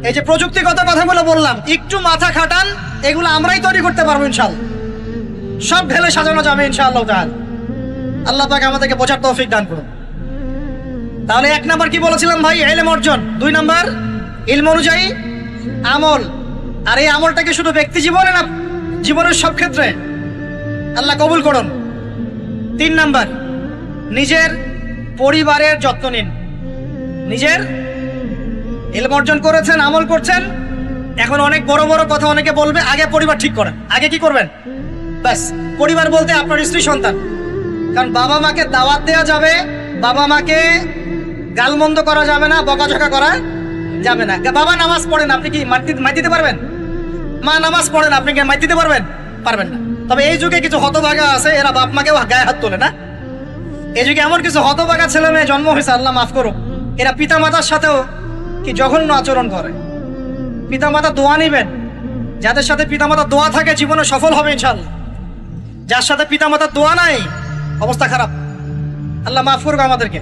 এই যে প্রযুক্তিগত কথাগুলো বললাম, একটু মাথা খাটান, এগুলো আমরাই তৈরি করতে পারবো ইনশাআল্লাহ। সব ঢেলে সাজানো যাবে ইনশাআল্লাহ তাআলা। আল্লাহ পাক আমাদেরকে বোঝার তৌফিক দান করুন। তাহলে 1 নাম্বার কি বলেছিলাম ভাই? ইলম অর্জন। 2 নাম্বার ইলম অনুযায়ী আমল। আর এই আমলটা কি শুধু ব্যক্তি জীবনে না, জীবনের সব ক্ষেত্রে? আল্লাহ কবুল করুন। 3 নাম্বার নিজের পরিবারের যত্ন নিন। নিজের ইলম অর্জন করেছেন, আমল করছেন, এখন অনেক বড় বড় কথা অনেকে বলবে, আগে পরিবার ঠিক করেন। আগে কি করবেন? ব্যাস, পরিবার বলতে আপনার স্ত্রী সন্তান। কারণ বাবা মাকে দাওয়াত দেওয়া যাবে, বাবা মাকে গালমন্দ করা যাবে না, বকাঝকা করা যাবে না। বাবা নামাজ পড়েন, আপনি কি মাইর দিতে পারবেন? মা নামাজ পড়েন, আপনি কি মাইর দিতে পারবেন? পারবেন না। তবে এই যুগে কিছু হতভাগা আছে, এরা বাপ মাকেও গায়ে হাত তোলে না। এই যুগে এমন কিছু হতভাগা ছেলে মেয়ে জন্ম হয়েছে, আল্লাহ মাফ করুক, এরা পিতা মাতার সাথেও কি জঘন্য আচরণ করে। পিতা মাতা দোয়া নিবেন, যাদের সাথে পিতা মাতার দোয়া থাকে জীবনে সফল হবে ইনশাআল্লাহ। যার সাথে পিতা মাতার দোয়া নাই, অবস্থা খারাপ। আল্লাহ মাফ করুক আমাদেরকে।